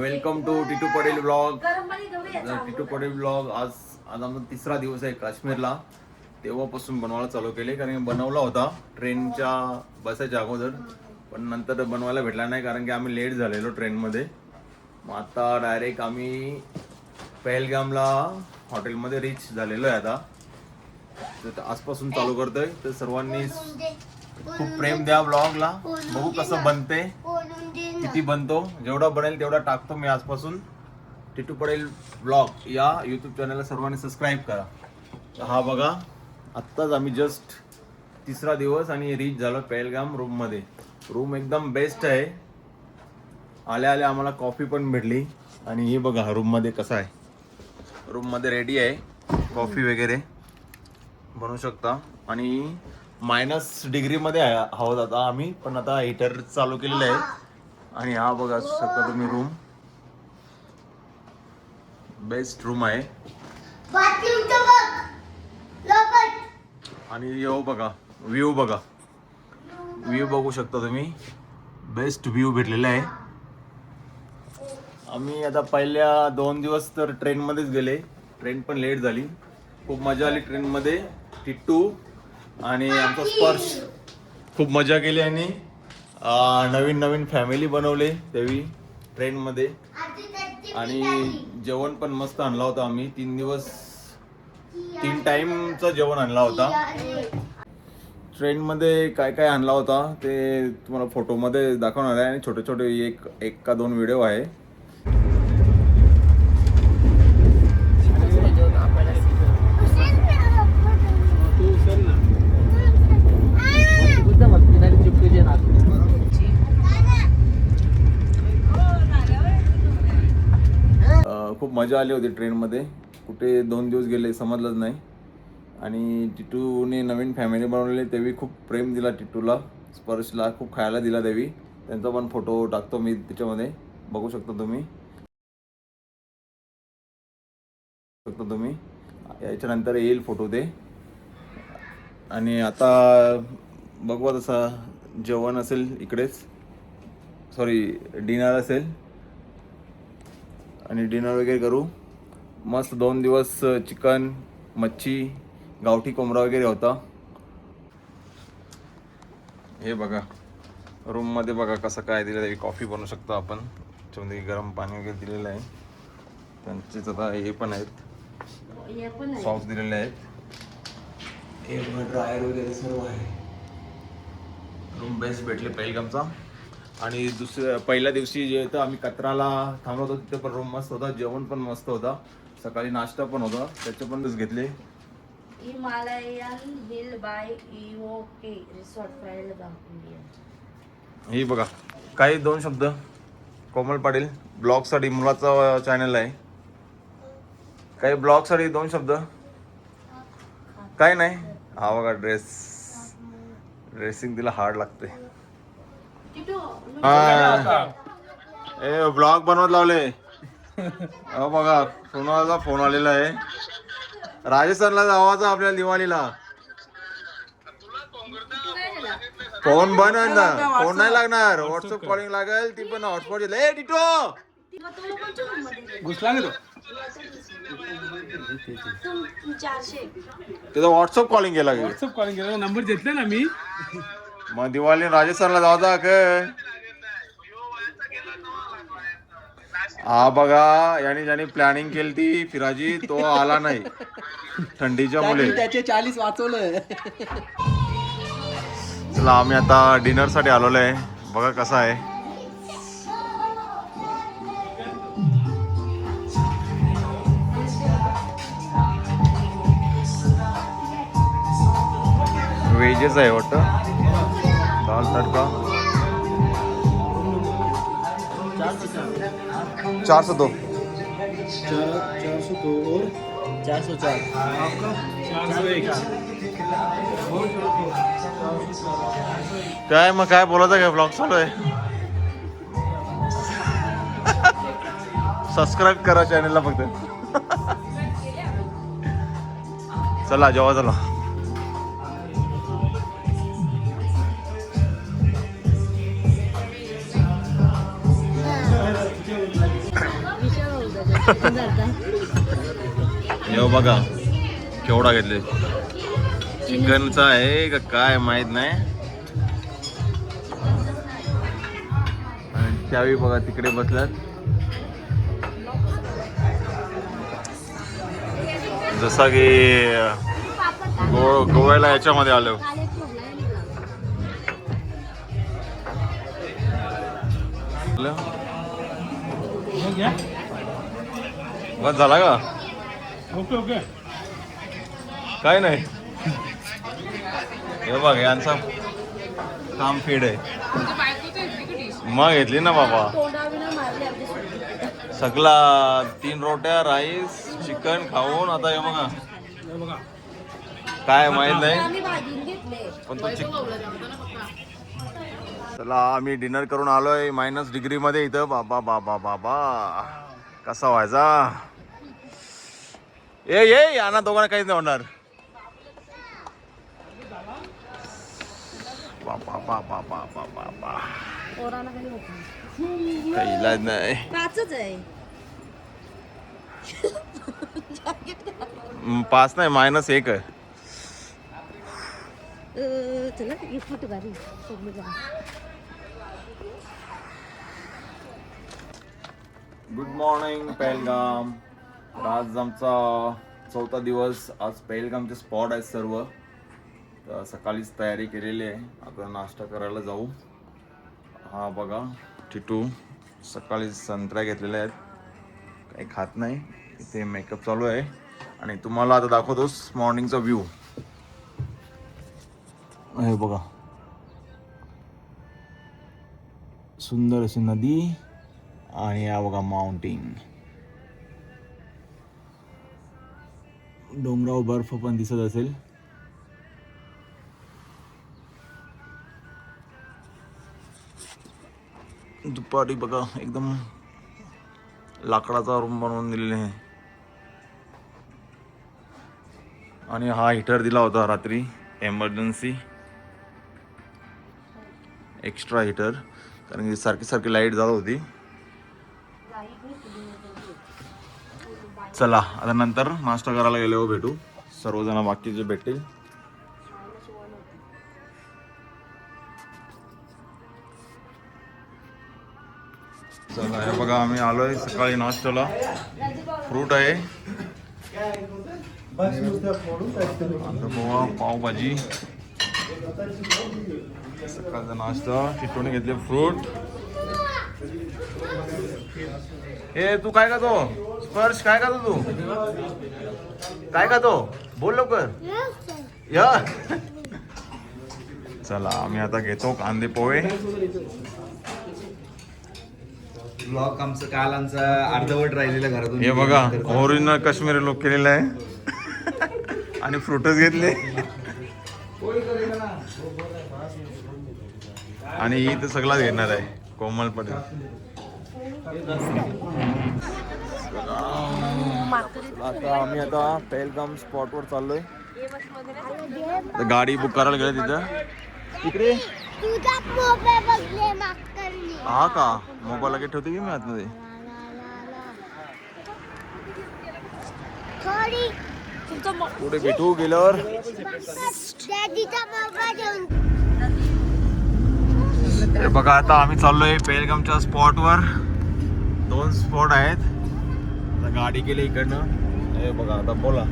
Welcome to Titu Patel blog. Titu Patel blog आज आमचा तिसरा दिवस आहे काश्मीरला. तेव्हापासून बनवायला चालू केले, कारण बनवला होता ट्रेनच्या बसायच्या अगोदर, पण नंतर बनवायला भेटला नाही कारण की आम्ही लेट झालेलो ट्रेनमध्ये. मग आता डायरेक्ट आम्ही पहलगामला हॉटेलमध्ये रीच झालेलो आहे. आता तर आजपासून चालू करतोय, तर सर्वांनी खूप प्रेम द्या ब्लॉगला. बघू कसं बनते, किती बनतो, जेवढा बनेल तेवढा टाकतो मी आजपासून. टिटू पटेल ब्लॉग या यूट्यूब चॅनलला सर्वांनी सबस्क्राईब करा. हा बघा, आत्ताच आम्ही जस्ट तिसरा दिवस आणि रीच झालो पहलगाम रूममध्ये. रूम एकदम बेस्ट आहे. आल्या आल्या आम्हाला कॉफी पण भेटली. आणि हे बघा रूममध्ये कसं आहे. रूममध्ये रेडी आहे, कॉफी वगैरे बनवू शकता. आणि -डिग्रीमध्ये आहोत आता आम्ही, पण आता हीटर चालू केलेलं आहे. आणि हा बघा शकता तुम्ही रूम, बेस्ट रूम आहे. आणि यो बघा व्ह्यू, व्ह्यू बघू शकता तुम्ही, बेस्ट व्ह्यू भेटलेला आहे. आम्ही आता पहिल्या 2 दिवस तर ट्रेनमध्येच गेले. ट्रेन पण लेट झाली, खूप मजा आली ट्रेनमध्ये. टिट्टू आणि आमचा स्पर्श खूप मजा केली. आणि नवीन फॅमिली बनवले त्यावेळी ट्रेनमध्ये. आणि जेवण पण मस्त आणला होता आम्ही. 3 दिवस 3 टाईमचं जेवण आणला होता. ट्रेनमध्ये काय काय आणला होता ते तुम्हाला फोटोमध्ये दाखवणार आहे. आणि छोटे छोटे एक का 2 व्हिडिओ आहे. खूप मजा आली होती ट्रेनमध्ये. कुठे 2 दिवस गेले समजलंच नाही. आणि टिटूने नवीन फॅमिली बनवलेली, तेव्हा खूप प्रेम दिला टिटूला. स्पर्शला खूप खायला दिला तेव्हा. त्यांचा पण फोटो टाकतो मी त्याच्यामध्ये, बघू शकता तुम्ही. याच्यानंतर येईल फोटो ते. आणि आता बघू तसा जेवण असेल इकडेच, सॉरी डिनर असेल. आणि डिनर वगैरे करू मस्त. 2 दिवस चिकन, मच्छी, गावठी कोंबडा वगैरे होता. हे बघा रूममध्ये बघा कसं काय दिलं आहे. कॉफी बनवू शकतो आपण, त्याच्यामध्ये गरम पाणी वगैरे दिलेलं आहे. त्यांचेच आता हे पण आहेत, सॉस दिलेले आहेत. हे ड्रायर वगैरे सर्व आहे. रूम बेस्ट भेटले पहलगामचा. आणि पहिल्या दिवशी जे होतं आम्ही कतराला थांबलो होतो, तिथे पण रूम मस्त होता, जेवण पण मस्त होता, सकाळी नाश्ता पण होता, त्याचे पण घेतले. Himalayan hill by EOK resort Pahalgam India. हे बघा काही 2 शब्द. कोमल पाटील ब्लॉगसाठी, मुलाचा चॅनल आहे. काही ब्लॉगसाठी 2 शब्द. काय नाही. हा बघा ड्रेसिंग तिला हार्ड लागते. ब्लॉग बनवत लावले. अहो बघा सोनाचा फोन आलेला आहे. राजस्थानला जावाचा आपल्या दिवाळीला. फोन बंद आहे ना, फोन नाही लागणार, व्हॉट्सअप कॉलिंग लागेल. ती पण हॉटस्पॉट दिले. टिटो घुसला नाही तो, त्याचा व्हॉट्सअप कॉलिंग केला. व्हॉट्सअप कॉलिंग केला, नंबर घेतला ना मी. मग दिवाळी राजस्थानला जावता काय. हा बघा याने ज्याने प्लॅनिंग केली ती फिराजी, तो आला नाही थंडीच्या मुले. त्याचे 40 वाचवलं. चला आम्ही आता डिनर साठी आलेलो आहे. बघा कसा आहे. वेजेस आहे वाटतं. दाल तडका 402 और 404 काय मग काय बोलायचं काय, ब्लॉग चालू आहे. सबस्क्राईब करा चॅनलला फक्त. चला जेव्हा चला. यो बघा केवढा घेतले. चिकनचा आहे का काय माहित नाही. आणि त्यावेळी बघा तिकडे बसल्यात. जसा की गोव्याला याच्यामध्ये आलो. बस झाला का? Okay okay. काय नाही. हे बघ यांचा काम फेड आहे. मग घेतली ना बाबा. सगळा 3 रोट्या राईस चिकन खाऊन आता हे बघा काय माहित नाही पण तो चला आम्ही डिनर करून आलोय -डिग्री मध्ये इथं. बाबा बाबा बाबा कसा व्हायचा. ये यांना दोघांना काहीच नाही होणार. बाबा बाबा बाबा बाबा काही इलाज नाही. 5 नाही -1 आहे. Good morning Pahalgam. आज आमचा 4था दिवस. आज पहलगामचे स्पॉट आहेत सर्व. तर सकाळीच तयारी केलेली आहे. आता नाश्ता करायला जाऊ. हा बघा टिटू सकाळी संत्र्या घेतलेल्या आहेत. काही खात नाही. इथे मेकअप चालू आहे आणि तुम्हाला आता दाखवतोस मॉर्निंगचा व्ह्यू. हे बघा सुंदर अशी नदी आणि या बघा माउंटेन. डोंगरावर बर्फ पण दिसत असेल. दुपारी बघा एकदम लाकडाचा रूम बनवून दिलेला आहे. आणि हा हीटर दिला होता रात्री एमर्जन्सी एक्स्ट्रा हीटर कारण की सारखी लाईट जात होती. चला आता नंतर नाश्ता करायला गेल्यावर भेटू. सर्वजण बाकीचे भेटतील. चला हे बघा आम्ही आलोय सकाळी नाश्त्याला. फ्रूट आहे, पोहा, पावभाजी, सकाळचा नाश्ता. टिटूने घेतले फ्रूट. हे तू काय खातो? स्पर्श काय खातो तू? काय खातो? बोल लवकर. या चला आम्ही आता घेतो कांदे पोहे. ब्लॉग आमचं काल आमचा अर्धवट राहिलेलं घरातून. हे बघा ओरिजिनल काश्मीरी लोक केलेलं आहे आणि फ्रूटच घेतले. आणि ही तर सगळाच घेणार आहे कोमल पटेल. आता आम्ही आता पहलगाम स्पॉटवर चाललोय. गाडी बुक करायला गेलं तिथं. इकडे हा का मोबाईल लगेच ठेवते की मी आतमध्ये. पुढे भेटू गेल्यावर. हे बघा आता आम्ही चाललोय पहलगामच्या स्पॉटवर. 2 स्पॉट आहेत. आता गाडी केली इकडनं. हे बघा आता बोला.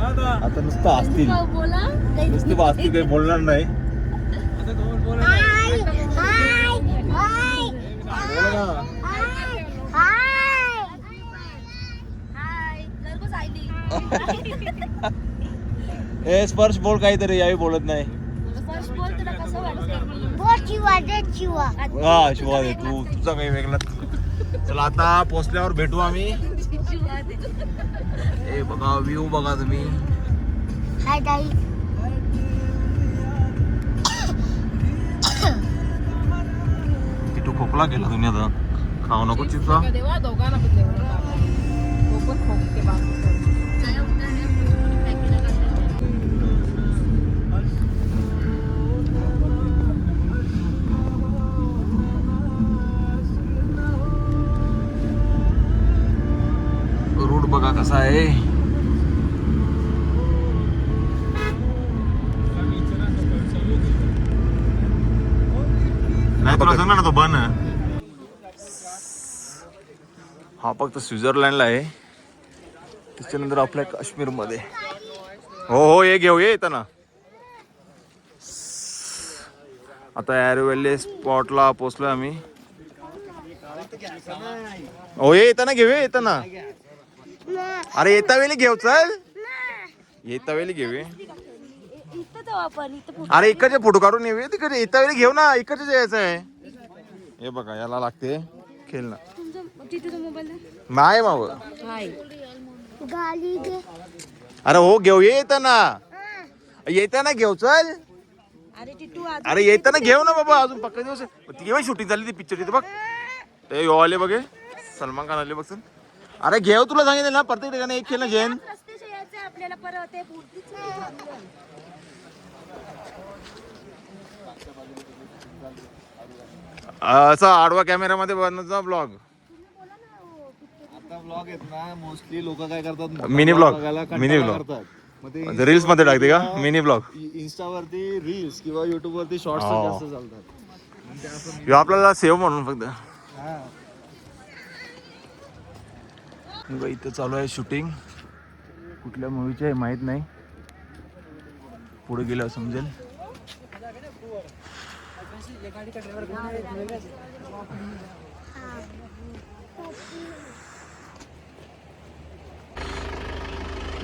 आता नुसतं असतील नुसतं असतील काही बोलणार नाही. हे स्पर्श बोल काहीतरी यावी बोलत नाही. हा शिवा दे तू तुझा काही वेगळा. चला आता पोचल्यावर भेटू आम्ही. हे बघा व्ह्यू बघा तुम्ही. किटू खोकला केला तुम्ही आता. खाऊ नको चिचा. बन हा फक्त स्वित्झर्लंडला आहे. त्याच्यानंतर आपल्या काश्मीरमध्ये हो ये घेऊ ये येतं ना. आता एअरवेले स्पॉटला पोहोचलोय आम्ही. हो ये येतं ना घेऊ येतं ना. अरे येता वेळी घेऊ चल. येता वेळी घेऊ. अरे इकडचे फोटो काढून येऊ तिकडे. येता वेळी घेऊ ना. इकडचे यायचं आहे. हे बघा याला लागते खेळ ना. माय माव अरे हो घेऊ येताना. येताना घेऊ चल. अरे येताना घेऊ ना बाबा. अजून पक्का दिवस केव्हा शूटिंग झाली ती पिक्चर तिथे बघ. ते यो आले बघे सलमान खान आले बघ. अरे घेऊ तुला सांगितलं ना प्रत्येक ठिकाणी एक खेळ ना जैन. असा आडवा कॅमेरामध्ये बनवचा ब्लॉग. आता ब्लॉग आहेत ना मोस्टली लोक काय करतात मिनी ब्लॉग. मिनी करतात. ब्लॉग मग ते रील्स मध्ये टाकते का मिनी ब्लॉग. इन्स्टावरती रील्स किंवा युट्यूब वरती शॉर्ट्स जास्त चालतात. ह्यो आपल्याला सेव्ह म्हणून फक्त. इथं चालू आहे शूटिंग. कुठल्या मूवीचे आहे माहित नाही. पुढे गेल्यावर समजेल.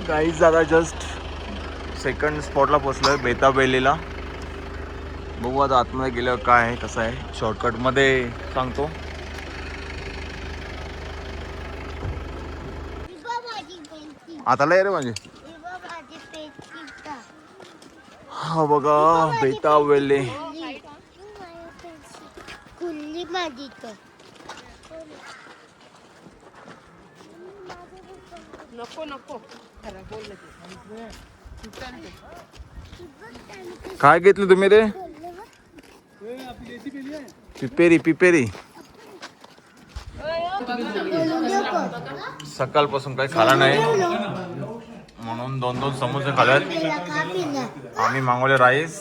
गाईज आता जस्ट सेकंड स्पॉटला पोहोचलोय बेताब व्हॅलीला. बघू आता आतमध्ये गेल्यावर काय आहे कसं आहे. शॉर्टकट मध्ये सांगतो. आता लय रे म्हणजे हा बघा बेताब व्हॅली. काय घेतलं तुम्ही रे. पिपेरी पिपेरी. सकाळपासून काही खाला नाही म्हणून 2-2 समोसे खाल्यात. आम्ही मागवले राईस.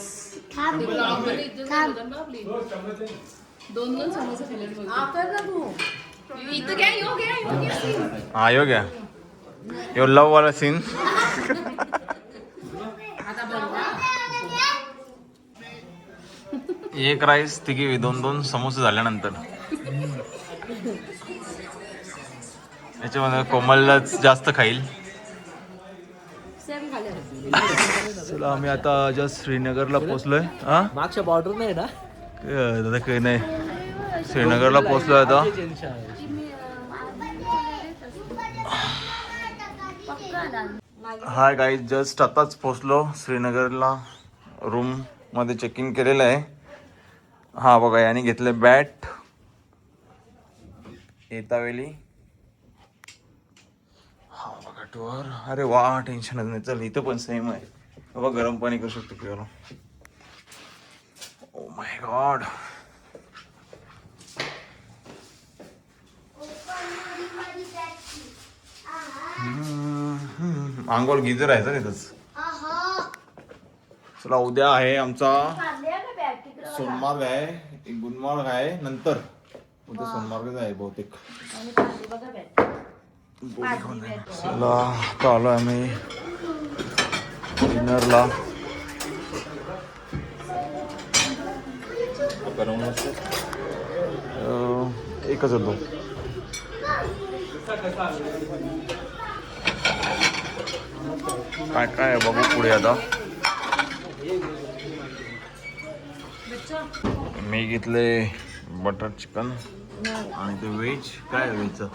हा यो घ्या. यो लव वाला सीन. एक राईस तिघी 2-2 समोसे झाल्यानंतर याच्यामध्ये कोमलच जास्त खाईल. चला आम्ही आता जस्ट श्रीनगरला पोहोचलोय. हा मागच्या बॉर्डर नाही ना दादा काही नाही. श्रीनगरला पोहोचलोय आता. हाय गाईज जस्ट आताच पोहोचलो श्रीनगरला. रूम मध्ये चेकिंग केलेलं आहे. हा बघा याने घेतले बॅट. येतावेली हा बघा टूर. अरे वा टेन्शनच नाही. चल इथं पण सेम आहे बाबा. गरम पाणी करू शकतो पिवायला. Oh my God. आंघोळ गिझर आहे तर इथंच. चला उद्या आहे आमचा सोनमार्ग आहे. एक गुलमार्ग आहे नंतर. उद्या सोनमार्गच आहे बहुतेक. चला आता आलो आम्ही डिनरला. एकच होतो. काय काय बघू पुढे आता. मी घेतले बटर चिकन आणि ते व्हेज. काय व्हेजचं